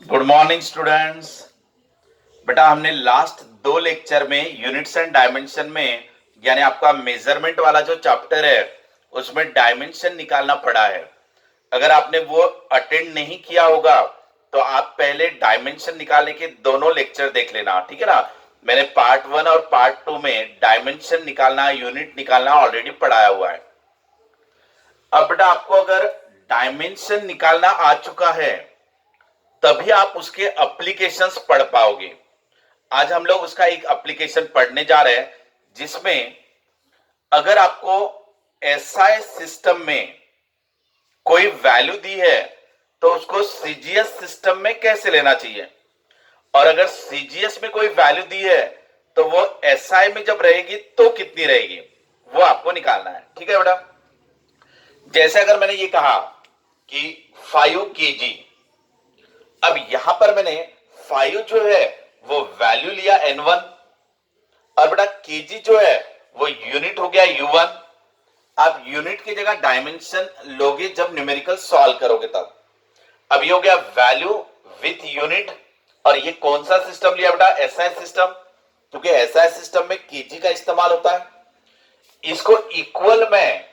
Good morning students. बेटा हमने last दो लेक्चर में यूनिट्स एंड डायमेंशन में यानी आपका मेजरमेंट वाला जो चैप्टर है उसमें डायमेंशन निकालना पड़ा है। अगर आपने वो अटेंड नहीं किया होगा तो आप पहले डायमेंशन निकालने के दोनों लेक्चर देख लेना, ठीक है ना। मैंने पार्ट 1 और पार्ट 2 में डायमेंशन निकालना, यूनिट निकालना ऑलरेडी पढ़ाया हुआ है। अब बेटा आपको अगर डायमेंशन निकालना आ चुका है तभी आप उसके एप्लीकेशंस पढ़ पाओगे। आज हम लोग उसका एक एप्लीकेशन पढ़ने जा रहे हैं जिसमें अगर आपको एसआई सिस्टम में कोई वैल्यू दी है तो उसको सीजीएस सिस्टम में कैसे लेना चाहिए, और अगर सीजीएस में कोई वैल्यू दी है तो वो एसआई में जब रहेगी तो कितनी रहेगी, वो आपको निकालना है। ठीक है बेटा, जैसे अगर मैंने ये कहा कि 5 kg, अब यहां पर मैंने 5 जो है वो वैल्यू लिया n1 और बेटा केजी जो है वो यूनिट हो गया u1। आप यूनिट की जगह डायमेंशन लोगे जब न्यूमेरिकल सॉल्व करोगे तब। अब ये हो गया वैल्यू विथ यूनिट, और ये कौन सा सिस्टम लिया बेटा, एसआई सिस्टम, क्योंकि एसआई सिस्टम में केजी का इस्तेमाल होता है। इसको इक्वल में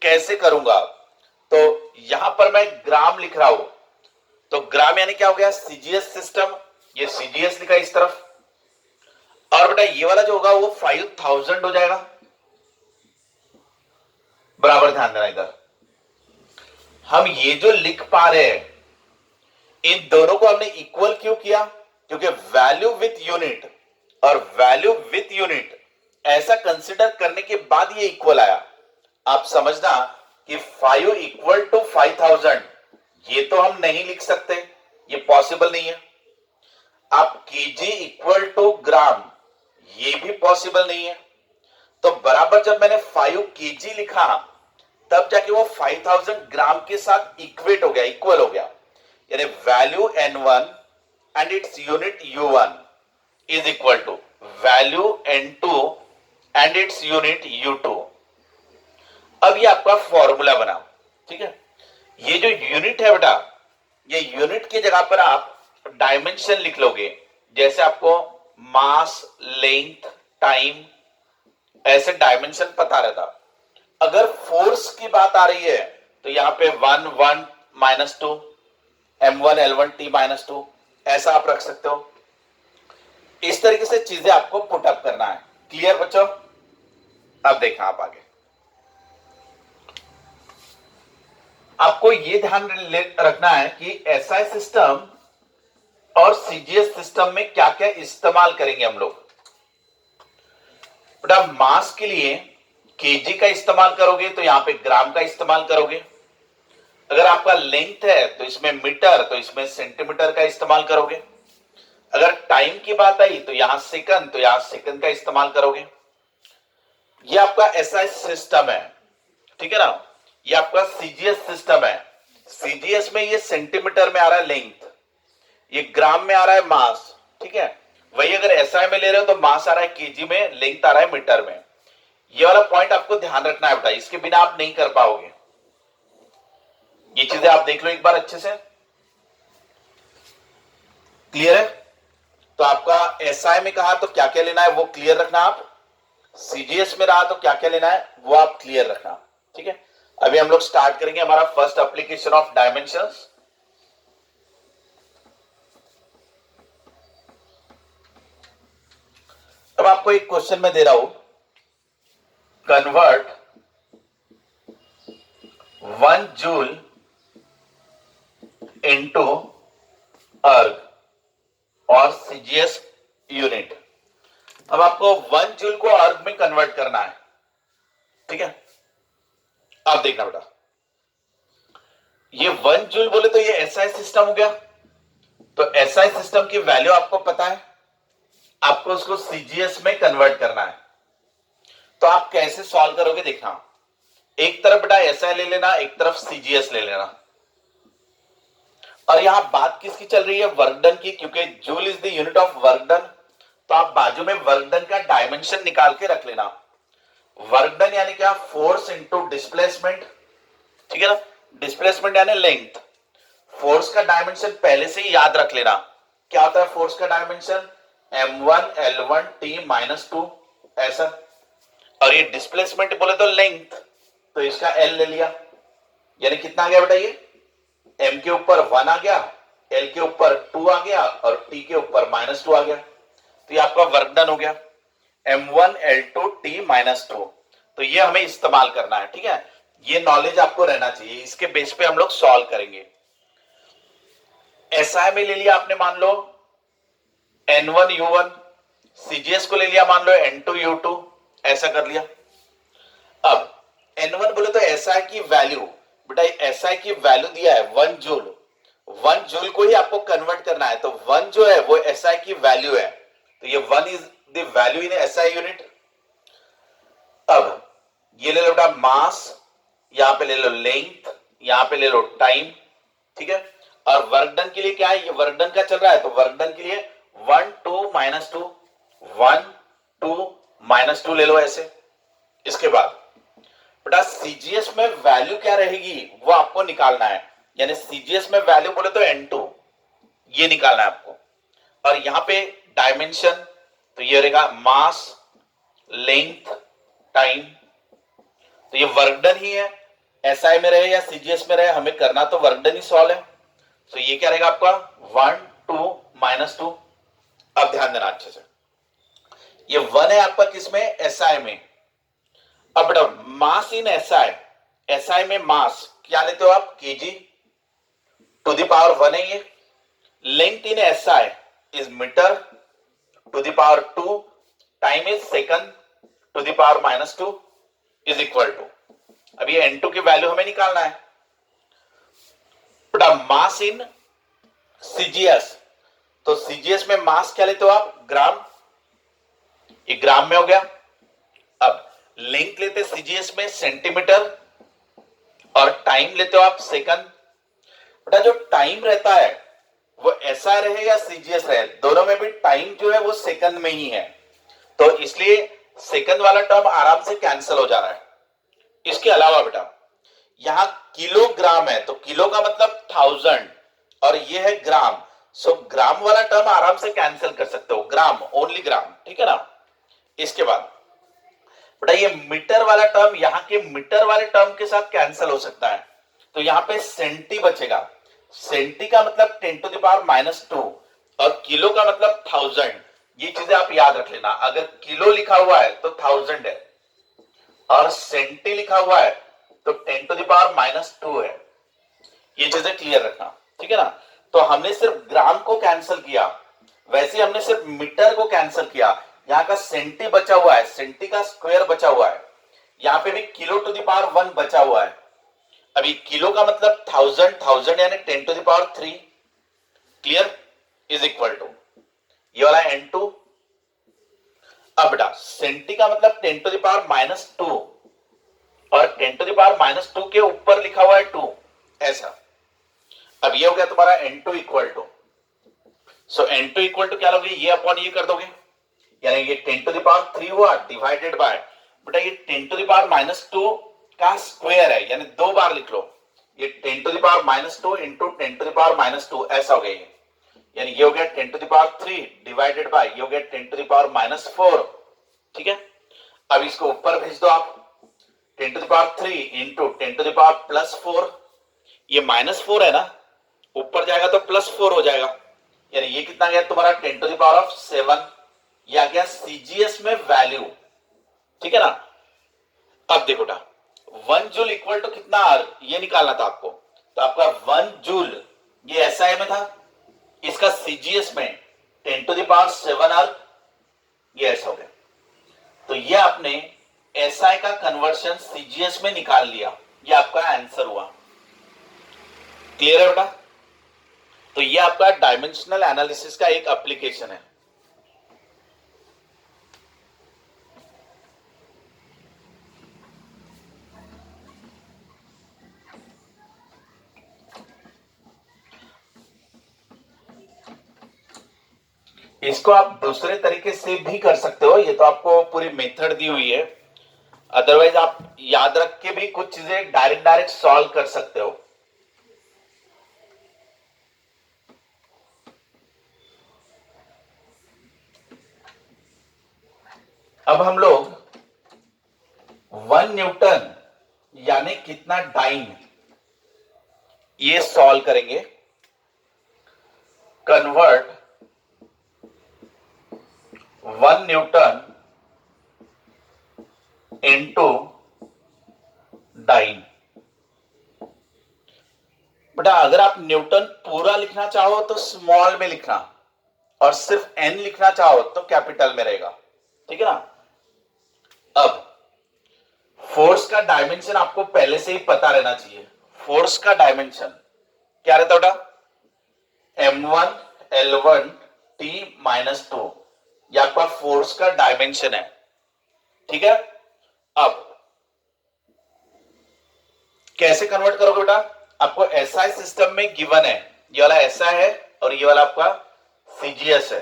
कैसे करूंगा, तो यहां पर मैं ग्राम लिख रहा हूं, तो ग्राम यानी क्या हो गया, सीजीएस सिस्टम, ये सीजीएस लिखा इस तरफ, और बेटा ये वाला जो होगा वो 5000 हो जाएगा। बराबर ध्यान देना, इधर हम ये जो लिख पा रहे हैं इन दोनों को हमने इक्वल क्यों किया, क्योंकि वैल्यू विथ यूनिट और वैल्यू विथ यूनिट ऐसा कंसिडर करने के बाद ये इक्वल आया। आप समझना कि 5 इक्वल टू 5000 ये तो हम नहीं लिख सकते, ये पॉसिबल नहीं है। आप केजी इक्वल टू ग्राम ये भी पॉसिबल नहीं है। तो बराबर जब मैंने 5 केजी लिखा तब जाके वो 5000 ग्राम के साथ इक्वेट हो गया, इक्वल हो गया, यानी value n1 and its unit u1 is equal to value n2 and its unit u2। अब ये आपका फॉर्मूला बना, ठीक है। ये जो यूनिट है बेटा, ये यूनिट की जगह पर आप डायमेंशन लिख लोगे, जैसे आपको मास, लेंथ, टाइम ऐसे डायमेंशन पता रहता। अगर फोर्स की बात आ रही है तो यहां पे 1 1 -2, m1 l1 t -2 ऐसा आप रख सकते हो। इस तरीके से चीजें आपको पुटअप करना है। क्लियर बच्चों? अब देखना आप आगे, आपको ये ध्यान रखना है कि एसआई सिस्टम और सीजीएस सिस्टम में क्या क्या इस्तेमाल करेंगे हम लोग। बेटा मास के लिए केजी का इस्तेमाल करोगे तो यहां पे ग्राम का इस्तेमाल करोगे। अगर आपका लेंथ है तो इसमें मीटर, तो इसमें सेंटीमीटर का इस्तेमाल करोगे। अगर टाइम की बात आई तो यहां सेकंड, तो यहां सेकंड का इस्तेमाल करोगे। ये आपका एसआई सिस्टम है, ठीक है ना। ये आपका सीजीएस सिस्टम है। सीजीएस में ये सेंटीमीटर में आ रहा है लेंथ, ये ग्राम में आ रहा है मास, ठीक है। वही अगर एसआई में ले रहे हो तो मास आ रहा है केजी में, लेंथ आ रहा है मीटर में। ये वाला पॉइंट आपको ध्यान रखना है बेटा, इसके बिना आप नहीं कर पाओगे। ये चीजें आप देख लो एक बार अच्छे से। क्लियर है? तो आपका एसआई में कहा तो क्या क्या लेना है वो क्लियर रखना आप, सीजीएस में रहा तो क्या क्या लेना है वो आप क्लियर रखना, ठीक है। अभी हम लोग स्टार्ट करेंगे हमारा फर्स्ट एप्लीकेशन ऑफ डायमेंशंस। अब आपको एक क्वेश्चन में दे रहा हूं, कन्वर्ट 1 जूल इनटू अर्ग और सीजीएस यूनिट। अब आपको 1 जूल को अर्ग में कन्वर्ट करना है, ठीक है। अब देखना बेटा, ये 1 जूल बोले तो ये एसआई सिस्टम हो गया, तो एसआई सिस्टम की वैल्यू आपको पता है, आपको उसको सीजीएस में कन्वर्ट करना है। तो आप कैसे सॉल्व करोगे देखना, एक तरफ बेटा एसआई ले लेना, एक तरफ सीजीएस ले लेना। और यहां बात किसकी चल रही है, वर्क डन की, क्योंकि joule is the unit of work done. तो आप बाजू में वर्क डन का डायमेंशन निकाल के रख लेना। वर्क डन यानी क्या, फोर्स इंटू डिस्प्लेसमेंट, ठीक है ना। डिस्प्लेसमेंट यानी लेंथ, फोर्स का डायमेंशन पहले से ही याद रख लेना। क्या होता है फोर्स का डायमेंशन? m1 l1 t-2 ऐसा। और ये डिस्प्लेसमेंट बोले तो लेंथ, तो इसका l ले लिया, यानी कितना आ गया बेटा? ये m के ऊपर 1 आ गया, l के ऊपर 2 आ गया और t के ऊपर -2 आ गया। तो ये आपका वर्क डन हो गया, m1 l2 t-2। तो ये हमें इस्तेमाल करना है, ठीक है? ये नॉलेज आपको रहना चाहिए, इसके बेस पे हम लोग सॉल्व करेंगे। एसआई में ले लिया आपने मान लो n1 u1, सीजीएस को ले लिया मान लो n2 u2, ऐसा कर लिया। अब n1 बोले तो एसआई की वैल्यू, बेटा एसआई की वैल्यू दिया है 1 जूल, 1 जूल को ही आपको कन्वर्ट करना है, तो 1 जो है वो एसआई की वैल्यू है, तो ये 1 is the value in SI unit. अब ये ले लो बेटा मास, यहां पे ले लो लेंथ, यहां पे ले लो टाइम, ठीक है? और वर्क डन के लिए क्या है? ये वर्क डन का चल रहा है, तो वर्क डन के लिए 1 2 -2, 1 2 -2 ले लो ऐसे। इसके बाद बेटा सीजीएस में वैल्यू क्या रहेगी वो आपको निकालना है, यानी सीजीएस में वैल्यू बोले तो n2, ये निकालना है आपको। और यहां पे डायमेंशन, तो ये रहेगा मास लेंथ टाइम, तो ये वर्क डन ही है, एसआई में रहे या सीजीएस में रहे, हमें करना तो वर्क डन ही सॉल्व है। तो ये क्या रहेगा आपका 1 2 -2। अब ध्यान देना अच्छे से, ये 1 है आपका किसमें? एसआई में। अब बेटा मास इन एसआई, एसआई में मास क्या लेते हो आप? केजी टू द पावर 1 है ये। Length in SI is metre to the power 2, time is second to the power -2 is equal to, अब ये n2 की वैल्यू हमें निकालना है। बेटा मास इन सीजीएस, तो सीजीएस में मास क्या लेते हो आप? ग्राम, ये ग्राम में हो गया। अब लेंथ लेते सीजीएस में सेंटीमीटर, और टाइम लेते हो आप सेकंड। बेटा जो टाइम रहता है वो एसआई रहे या सीजीएस रहे, दोनों में भी टाइम जो है वो सेकंड में ही है, तो इसलिए सेकंड वाला टर्म आराम से कैंसिल हो जा रहा है। इसके अलावा बेटा यहां किलोग्राम है, तो किलो का मतलब 1000 और ये है ग्राम, सो ग्राम वाला टर्म आराम से कैंसिल कर सकते हो, ग्राम ओनली ग्राम, ठीक है ना? इसके बाद बेटा ये मीटर वाला टर्म यहां के मीटर वाले टर्म के साथ कैंसिल हो सकता है, तो यहां पे सेंटी बचेगा। सेंटी का मतलब 10 टू द पावर -2 और किलो का मतलब 1000। ये चीजें आप याद रख लेना, अगर किलो लिखा हुआ है तो 1000 है और सेंटी लिखा हुआ है तो 10 टू द पावर -2 है। ये चीजें क्लियर रखना, ठीक है ना? तो हमने सिर्फ ग्राम को कैंसिल किया, वैसे हमने सिर्फ मीटर को कैंसिल किया। यहाँ का सेंटी बचा हुआ है, सेंटी का स्क्वायर बचा हुआ है, यहाँ पे भी किलो टू द पावर 1 बचा हुआ है। अभी किलो का मतलब 1000 यानी 10 to the power 3, clear, is equal to ये वाला n2। अब बेटा सेंटी का मतलब 10 टू द पावर -2 और 10 टू द पावर -2 के ऊपर लिखा हुआ है 2, ऐसा। अब ये हो गया तुम्हारा n2 equal to, so n2 equal to क्या लोगे? ये अपॉन ये कर दोगे, यानी ये 10 टू द पावर 3 हुआ डिवाइडेड बाय, बेटा ये 10 टू द पावर -2 का स्क्वायर है, यानी 2 बार लिख लो, ये 10 to the power -2 into 10 to the power -2 ऐसा हो गया ये, यानी ये हो गया 10 to the power 3 divided by ये हो गया 10 टू द पावर -4, ठीक है? अब इसको ऊपर भेज दो आप, 10 to the power 3 into 10 to the power +4, ये -4 है ना, ऊपर जाएगा तो +4 हो जाएगा, यानी ये कितना गया तुम्हारा 10 टू द पावर ऑफ 7, ये आ गया सीजीएस में वैल्यू, ठीक है ना? अब देखो बेटा 1 जूल इक्वल टू कितना आर, ये निकालना था आपको, तो आपका 1 जूल ये एसआई में था, इसका सीजीएस में 10 टू द पावर 7 आर, ये ऐसा हो गया। तो ये आपने एसआई का कन्वर्शन सीजीएस में निकाल लिया, ये आपका आंसर हुआ। क्लियर है बेटा? तो ये आपका डायमेंशनल एनालिसिस का एक एप्लीकेशन है। इसको आप दूसरे तरीके से भी कर सकते हो, ये तो आपको पूरी मेथड दी हुई है, अदरवाइज आप याद रख के भी कुछ चीजें डायरेक्ट सॉल्व कर सकते हो। अब हम लोग 1 न्यूटन यानी कितना डाइन ये सॉल्व करेंगे. Convert 1 newton into dyne. बेटा अगर आप न्यूटन पूरा लिखना चाहो तो स्मॉल में लिखना, और सिर्फ एन लिखना चाहो तो कैपिटल में रहेगा. ठीक है ना. अब फोर्स का डायमेंशन आपको पहले से ही पता रहना चाहिए. फोर्स का डायमेंशन क्या रहता है बेटा? m1 l1 t minus 2. यह आपका फोर्स का डायमेंशन है. ठीक है. अब कैसे कन्वर्ट करोगे बेटा? आपको एसआई सिस्टम में गिवन है, ये वाला एसआई है और ये वाला आपका सीजीएस है.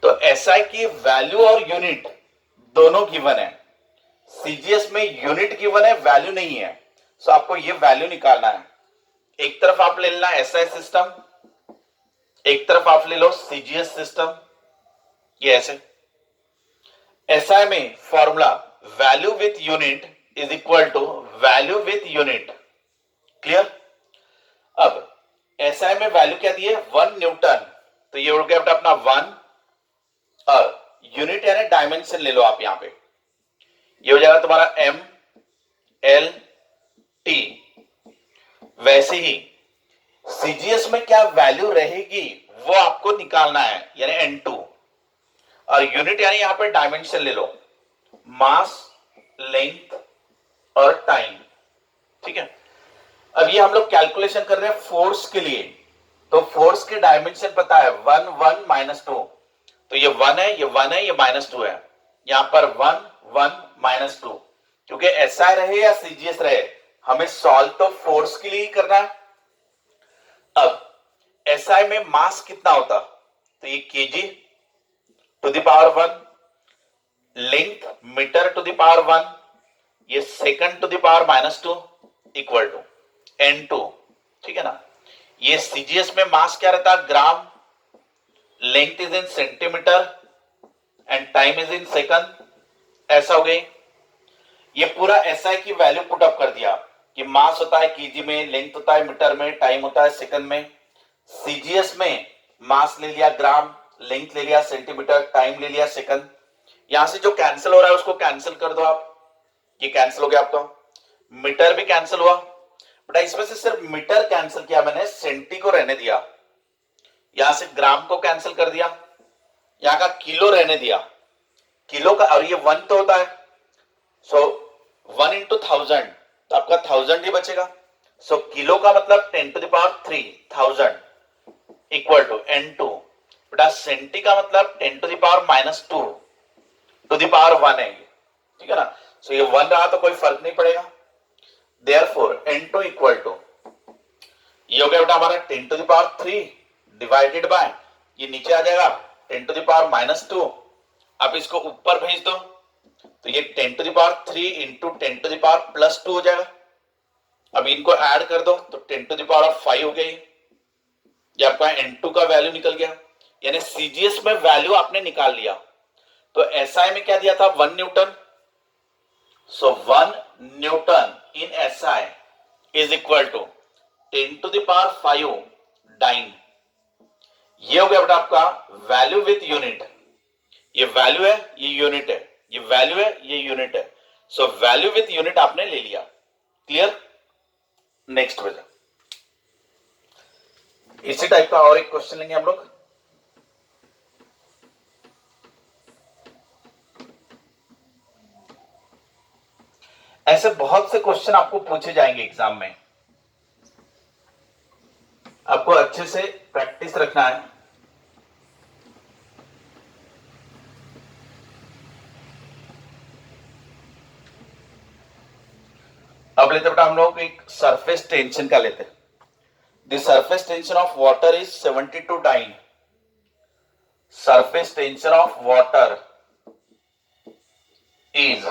तो एसआई की वैल्यू और यूनिट दोनों गिवन है. सीजीएस में यूनिट गिवन है, वैल्यू नहीं है. सो आपको ये वैल्यू निकालना है. एक तरफ आप ले लेना एसआई सिस्टम, एक तरफ आप ले लो सीजीएस सिस्टम. ये ऐसे एसआई में formula value with unit is equal to value with unit. Clear. अब एसआई में वैल्यू क्या दी है? 1 न्यूटन. तो ये उड़ गया अपना 1, और यूनिट यानी डायमेंशन ले लो आप यहां पे. ये हो जाएगा तुम्हारा m l t. वैसे ही सीजीएस में क्या वैल्यू रहेगी वो आपको निकालना है, यानी n2. और यूनिट यानी यहां पे डायमेंशन ले लो, मास, लेंथ और टाइम. ठीक है. अब ये हम लोग कैलकुलेशन कर रहे हैं फोर्स के लिए. तो फोर्स के डायमेंशन पता है 1 1 माइनस 2. तो ये 1 है, ये 1 है, ये माइनस 2 है. यहां पर 1 1 माइनस 2. क्योंकि एसआई रहे या सीजीएस रहे, हमें सॉल्व तो फोर्स के लिए ही करना है. अब एसआई में मास कितना होता? तो ये KG to the power 1, length metre to the power 1, ये second to the power minus 2 equal to n2. ठीक है ना. ये सीजीएस में मास क्या रहता है? Gram, length is in centimeter and time is in second. ऐसा हो गई. ये पूरा एसआई की वैल्यू पुट अप कर दिया कि मास होता है केजी में, लेंथ होता है मीटर में, टाइम होता है सेकंड में. सीजीएस में मास ले लिया ग्राम, लेंथ ले लिया सेंटीमीटर, टाइम ले लिया सेकंड. यहां से जो कैंसिल हो रहा है उसको कैंसिल कर दो आप. ये कैंसिल हो गया आपका. मीटर भी कैंसिल हुआ. बट इसमें से सिर्फ मीटर कैंसिल किया मैंने, सेंटी को रहने दिया. यहां से ग्राम को कैंसिल कर दिया, यहां का किलो रहने दिया. किलो का, और ये 1 तो होता है, सो 1 इंटू 1000, तो आपका 1000 ही बचेगा. सो किलो का मतलब 10 to the power 3 1000 equal to n2. बेटा सेंटी का मतलब 10 to the power minus 2 to the power 1 है. ठीक है ना. सो ये 1 रहा तो कोई फर्क नहीं पड़ेगा. Therefore n2 इक्वल टू, ये हो गया बेटा हमारा 10 to the power 3 divided by, ये नीचे आ जाएगा 10 टू द पावर माइनस 2. आप इसको ऊपर भेज दो तो ये 10 to the power 3 into 10 to the power plus 2 हो जाएगा. अब इनको ऐड कर दो तो 10 टू द पावर 5 हो गई. ये आपका n2 का वैल्यू निकल गया. यानी सीजीएस में वैल्यू आपने निकाल लिया. तो एसआई में क्या दिया था? 1 Newton. So 1 Newton in SI is equal to 10 to the power 5 dyne. ये हो गया बेटा आपका वैल्यू विथ यूनिट. ये वैल्यू है, ये यूनिट है, ये वैल्यू है, ये यूनिट है. सो वैल्यू विथ यूनिट आपने ले लिया. क्लियर. नेक्स्ट बेटा इसी टाइप का और एक क्वेश्चन लेंगे हम लोग. ऐसे बहुत से क्वेश्चन आपको पूछे जाएंगे एग्जाम में. आपको अच्छे से प्रैक्टिस रखना है. अब लेते बेटा हम लोग एक सरफेस टेंशन का लेते हैं. The surface tension of water is 72 dyne. Surface tension of water is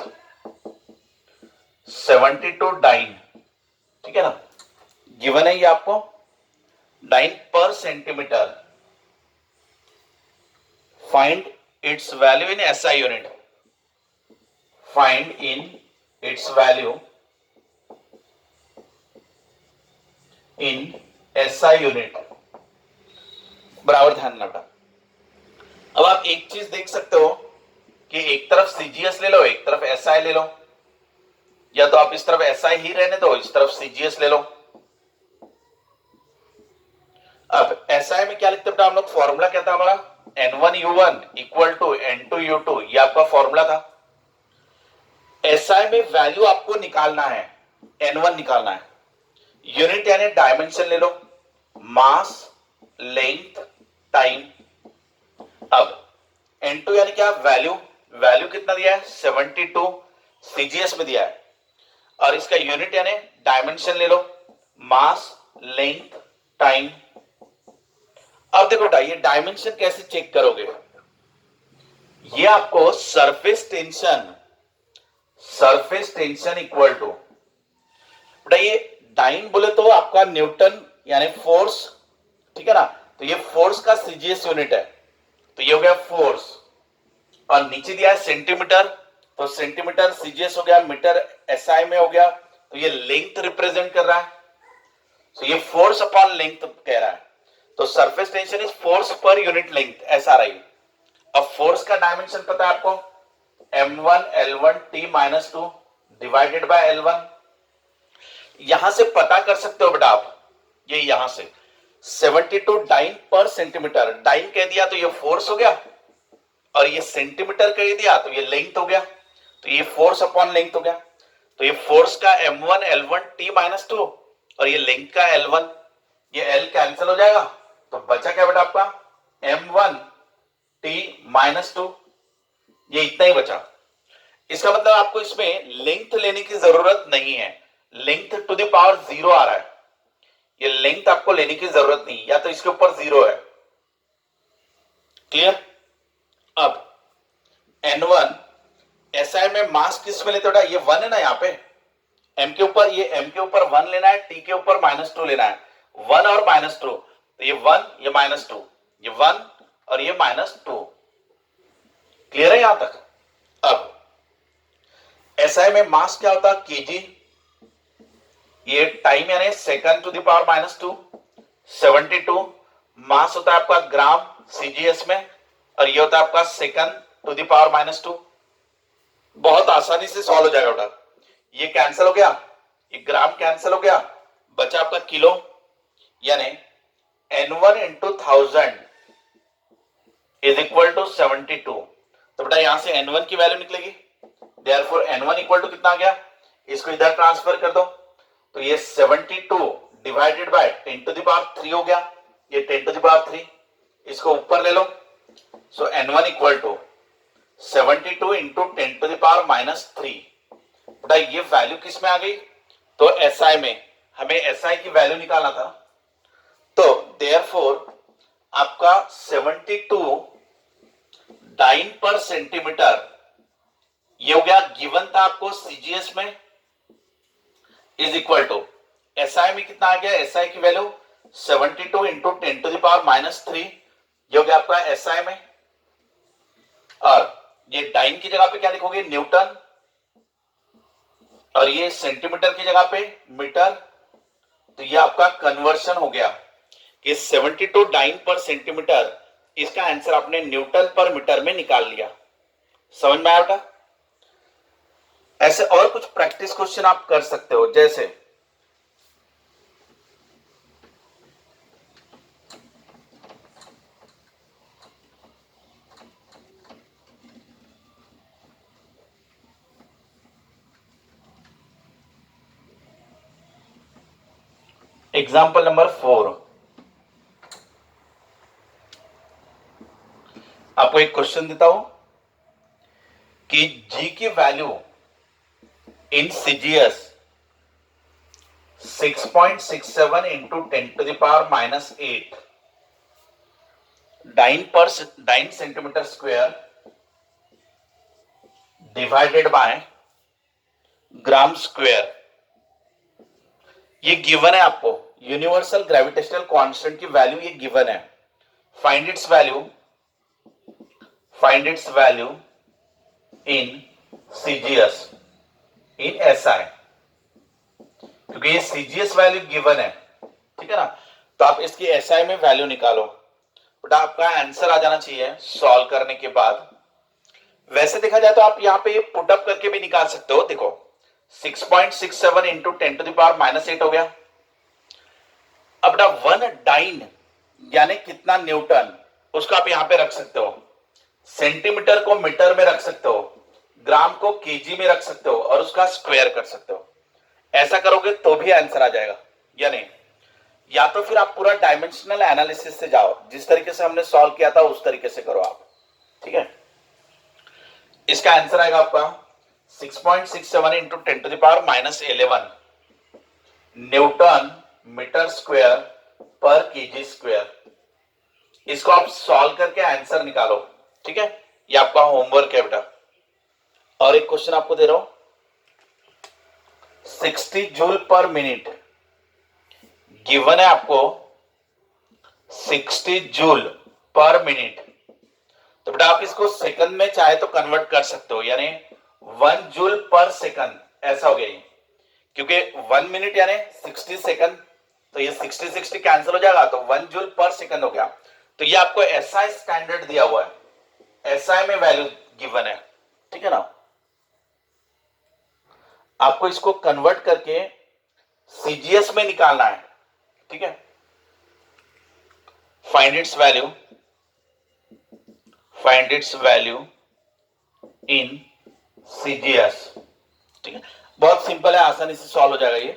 72 dyne. ठीक है ना. गिवन है ये आपको dyne per centimetre. Find its value in SI unit. Find in its value in SI unit. बराबर ध्यान देना बेटा. अब आप एक चीज देख सकते हो कि एक तरफ सीजीएस ले लो, एक तरफ एसआई ले लो, या तो आप इस तरफ एसआई ही रहने दो, इस तरफ सीजीएस ले लो. अब एसआई में क्या लिखते बेटा हम लोग, फॉर्मूला क्या था हमारा, N1U1 इक्वल टू N2U2, ये आपका फॉर्मूला था. एसआई में वैल्यू आपको निकालना है, N1 निकालना है. यूनिट यानी डायमेंशन ले लो, मास, लेंथ, टाइम. अब N2 यानी क्या, वैल्यू. वैल्यू कितना दिया है, 72 सीजीएस में दिया है. और इसका यूनिट यानी डायमेंशन ले लो, मास, लेंथ, टाइम. अब देखो बेटा ये डायमेंशन कैसे चेक करोगे, ये आपको सरफेस टेंशन इक्वल टू, बेटा ये डाइन बोले तो आपका न्यूटन यानी फोर्स, ठीक है ना. तो ये फोर्स का सीजीएस यूनिट है, तो ये हो गया फोर्स. और नीचे दिया है सेंटीमीटर, तो सेंटीमीटर सीजीएस हो गया, मीटर एसआई में हो गया, तो ये लेंथ रिप्रेजेंट कर रहा है. तो ये फोर्स अपॉन लेंथ कह रहा है. तो surface tension is force per unit length, ऐसा रही. अब फोर्स का डायमेंशन पता है आपको, M1 L1 T-2 divided by L1. यहां से पता कर सकते हो बेटा आप, ये यहां से 72 डाइन पर सेंटीमीटर, डाइन कह दिया तो ये फोर्स हो गया, और ये सेंटीमीटर कह दिया तो ये लेंथ हो गया. तो ये फोर्स अपॉन लेंथ हो गया. तो ये फोर्स का M1 L1 T-2 और ये लेंथ का L1, ये L कैंसिल हो जाएगा, तो बचा क्या बेटा आपका M1 T-2, ये इतना ही बचा. इसका मतलब आपको इसमें लेंथ लेने की जरूरत नहीं है, लेंथ टू द पावर 0 आ रहा है, ये लेंथ आपको लेने की जरूरत नहीं, या तो इसके ऊपर 0 है. क्लियर. अब N1 एसआई में मास किस में लेते हो, ये 1 है ना, यहाँ पे M के ऊपर, ये M के ऊपर 1 लेना है, T के ऊपर -2 लेना है. 1 और -2, तो ये 1 ये -2, ये 1 और ये -2. क्लियर है यहां तक. अब एसआई में मास क्या होता है, केजी. ये टाइम यानी सेकंड टू द पावर -2, 72 मास होता है आपका ग्राम सीजीएस में, और ये होता है आपका सेकंड टू द पावर -2. बहुत आसानी से सॉल्व हो जाएगा बेटा. ये कैंसिल हो गया, ये ग्राम कैंसिल हो गया, बचा आपका किलो, यानी N1 into 1000 is equal to 72. तो बेटा यहां से N1 की वैल्यू निकलेगी, देयरफॉर N1 इक्वल टू कितना आ गया, इसको इधर ट्रांसफर कर दो, तो ये 72 divided by 10 to the power 3 हो गया, ये 10 टू द पावर 3, इसको ऊपर ले लो. So N1 equal to 72 into 10 to the power -3. बेटा ये वैल्यू किस में आ गई, तो एसआई में. हमें एसआई की वैल्यू निकालना था, तो देयरफॉर आपका 72 डाइन पर सेंटीमीटर, ये हो गया गिवन था आपको सीजीएस में, इज इक्वल टू एसआई में कितना आ गया, एसआई की value 72 into 10 to the power -3, ये हो गया आपका एसआई में. और ये डाइन की जगह पे क्या लिखोगे, न्यूटन, और ये सेंटीमीटर की जगह पे मीटर. तो ये आपका कन्वर्शन हो गया कि 72 डाइन पर सेंटीमीटर, इसका आंसर आपने न्यूटन पर मीटर में निकाल लिया. समझ में आया बेटा. ऐसे और कुछ प्रैक्टिस क्वेश्चन आप कर सकते हो, जैसे एग्जाम्पल नंबर 4. आपको एक क्वेश्चन देता हूं कि G की value in CGS 6.67 into 10 to the power -8 dyne centimetre square divided by gram square. ये गिवन है आपको, यूनिवर्सल ग्रेविटेशनल कांस्टेंट की वैल्यू ये गिवन है. Find its value find its value in CGS, in SI, क्योंकि ये CGS value given है, ठीक है ना। तो आप इसकी एसआई में वैल्यू निकालो, बट आपका आंसर आ जाना चाहिए सॉल्व करने के बाद। वैसे देखा जाए तो आप यहाँ पे पुटअप करके भी निकाल सकते हो। देखो 6.67 इंटू 10⁻⁻8 हो गया। अब बेटा 1 डाइन यानी कितना न्यूटन, उसको आप यहां पे रख सकते हो। सेंटीमीटर को मीटर में रख सकते हो, ग्राम को केजी में रख सकते हो, और उसका स्क्वायर कर सकते हो। ऐसा करोगे तो भी आंसर आ जाएगा या नहीं। या तो फिर आप पूरा डायमेंशनल एनालिसिस से जाओ, जिस तरीके से हमने सॉल्व किया था उस तरीके से करो आप, ठीक है। इसका आंसर आएगा आपका 6.67 इंटू 10⁻11 न्यूटन मीटर स्क्वायर पर केजी स्क्वायर। इसको आप सॉल्व करके आंसर निकालो, ठीक है। ये आपका होमवर्क है बेटा। और एक क्वेश्चन आपको दे रहा हूं, 60 जूल पर मिनट गिवन है आपको, 60 जूल पर मिनट। तो बेटा आप इसको सेकंड में चाहे तो कन्वर्ट कर सकते हो, यानी 1 जूल पर सेकंड ऐसा हो गया ये, क्योंकि 1 मिनट यानी 60 सेकंड, तो ये 60 कैंसिल हो जाएगा, तो 1 जूल पर सेकंड हो गया। तो ये आपको एसआई स्टैंडर्ड दिया हुआ है, एसआई में वैल्यू गिवन है, ठीक है ना। आपको इसको कन्वर्ट करके सीजीएस में निकालना है, ठीक है। Find its value, find its value in CGS, ठीक है। बहुत सिंपल है, आसानी से सॉल्व हो जाएगा ये।